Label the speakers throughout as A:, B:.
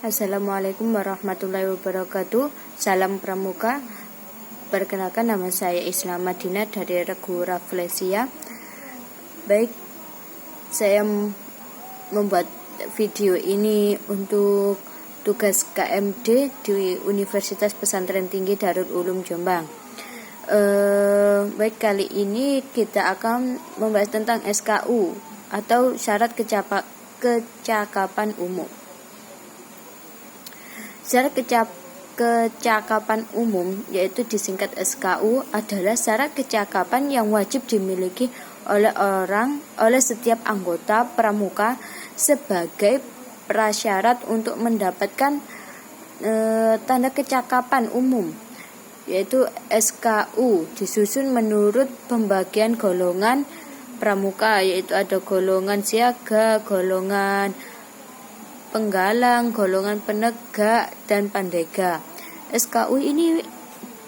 A: Assalamualaikum warahmatullahi wabarakatuh. Salam Pramuka. Perkenalkan, nama saya Islam Madinah dari Regu Rafflesia. Baik, saya membuat video ini untuk tugas KMD di Universitas Pesantren Tinggi Darul Ulum Jombang. Baik, kali ini kita akan membahas tentang SKU atau syarat kecakapan umum. Syarat kecakapan umum, yaitu disingkat SKU, adalah syarat kecakapan yang wajib dimiliki oleh setiap anggota pramuka sebagai prasyarat untuk mendapatkan tanda kecakapan umum, yaitu SKU. Disusun menurut pembagian golongan pramuka, yaitu ada golongan siaga, golongan penggalang, golongan penegak, dan pandega. SKU ini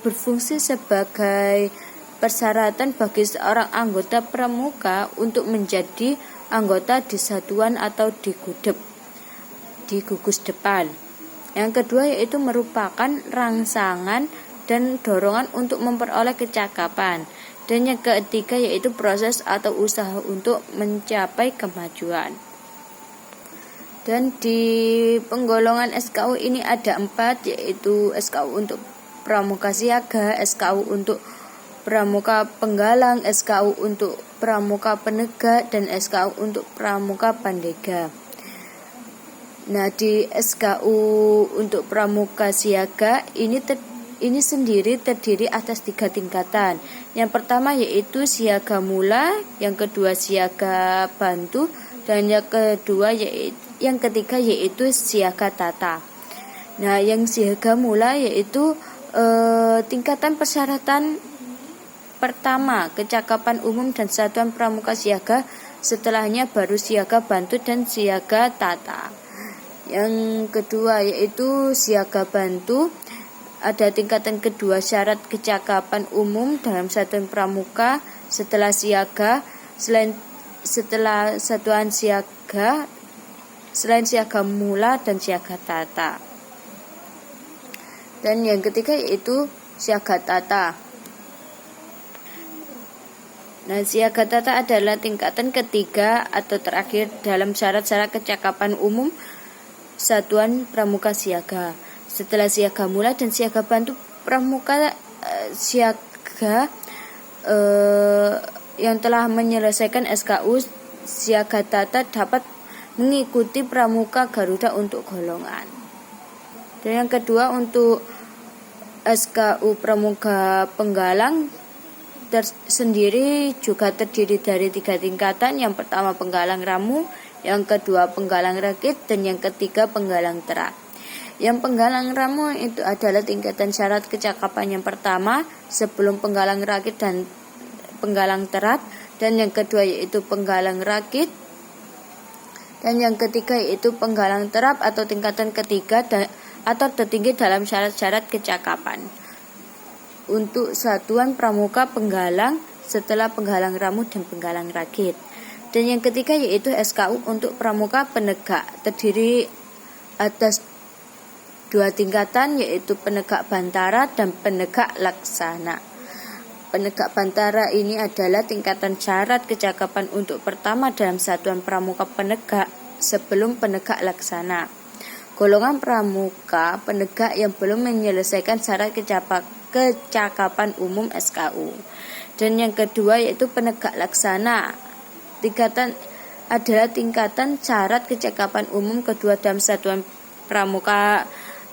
A: berfungsi sebagai persyaratan bagi seorang anggota pramuka untuk menjadi anggota di satuan atau di gugus depan. Yang kedua yaitu merupakan rangsangan dan dorongan untuk memperoleh kecakapan. Dan yang ketiga yaitu proses atau usaha untuk mencapai kemajuan. Dan di penggolongan SKU ini ada 4, yaitu SKU untuk pramuka siaga, SKU untuk pramuka penggalang, SKU untuk pramuka penegak, dan SKU untuk pramuka pandega. Nah, di SKU untuk pramuka siaga ini sendiri terdiri atas 3 tingkatan. Yang pertama yaitu siaga mula, yang kedua siaga bantu, dan yang ketiga yaitu siaga tata. Nah, yang siaga mula yaitu tingkatan persyaratan pertama, kecakapan umum dan satuan pramuka siaga. Setelahnya baru siaga bantu dan siaga tata. Yang kedua yaitu siaga bantu. Ada tingkatan kedua, syarat kecakapan umum dalam satuan pramuka setelah siaga, setelah satuan siaga, selain siaga mula dan siaga tata. Dan yang ketiga yaitu siaga tata. Nah, siaga tata adalah tingkatan ketiga atau terakhir dalam syarat-syarat kecakapan umum satuan pramuka siaga. Setelah siaga mula dan siaga bantu, pramuka siaga yang telah menyelesaikan SKU siaga tata dapat mengikuti pramuka Garuda untuk golongan. Dan yang kedua untuk SKU pramuka penggalang tersendiri juga terdiri dari 3 tingkatan. Yang pertama penggalang ramu, yang kedua penggalang rakit, dan yang ketiga penggalang terat. Yang penggalang ramu itu adalah tingkatan syarat kecakapan yang pertama sebelum penggalang rakit dan penggalang terat, dan yang kedua yaitu penggalang rakit, dan yang ketiga yaitu penggalang terap atau tingkatan ketiga atau tertinggi dalam syarat-syarat kecakapan untuk satuan pramuka penggalang setelah penggalang ramu dan penggalang rakit. Dan yang ketiga yaitu SKU untuk pramuka penegak, terdiri atas 2 tingkatan yaitu penegak bantara dan penegak laksana. Penegak bantara ini adalah tingkatan syarat kecakapan untuk pertama dalam satuan pramuka penegak sebelum penegak laksana. Golongan pramuka penegak yang belum menyelesaikan syarat kecakapan umum SKU. Dan yang kedua yaitu penegak laksana. Adalah tingkatan syarat kecakapan umum kedua dalam satuan pramuka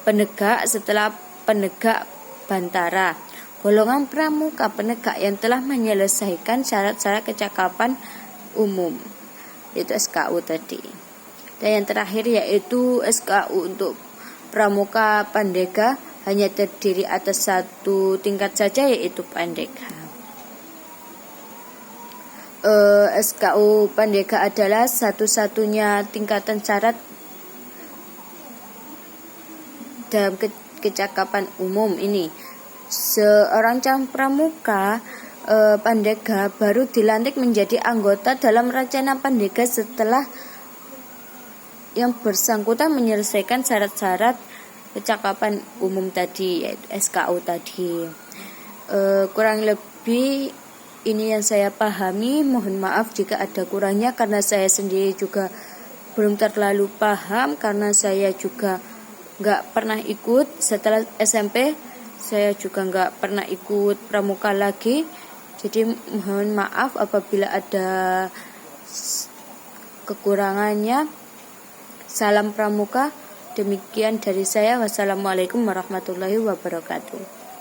A: penegak setelah penegak bantara. Golongan pramuka penegak yang telah menyelesaikan syarat-syarat kecakapan umum, yaitu SKU tadi. Dan yang terakhir yaitu SKU untuk pramuka pandega, hanya terdiri atas 1 tingkat saja yaitu pandega. SKU pandega adalah satu-satunya tingkatan syarat dalam kecakapan umum ini. Seorang calon pramuka pandega baru dilantik menjadi anggota dalam rencana pandega setelah yang bersangkutan menyelesaikan syarat-syarat percakapan umum tadi, yaitu SKU tadi. Kurang lebih ini yang saya pahami. Mohon maaf jika ada kurangnya karena saya sendiri juga belum terlalu paham, karena saya juga nggak pernah ikut setelah SMP. Saya juga nggak pernah ikut pramuka lagi. Jadi mohon maaf apabila ada kekurangannya. Salam pramuka. Demikian dari saya. Wassalamualaikum warahmatullahi wabarakatuh.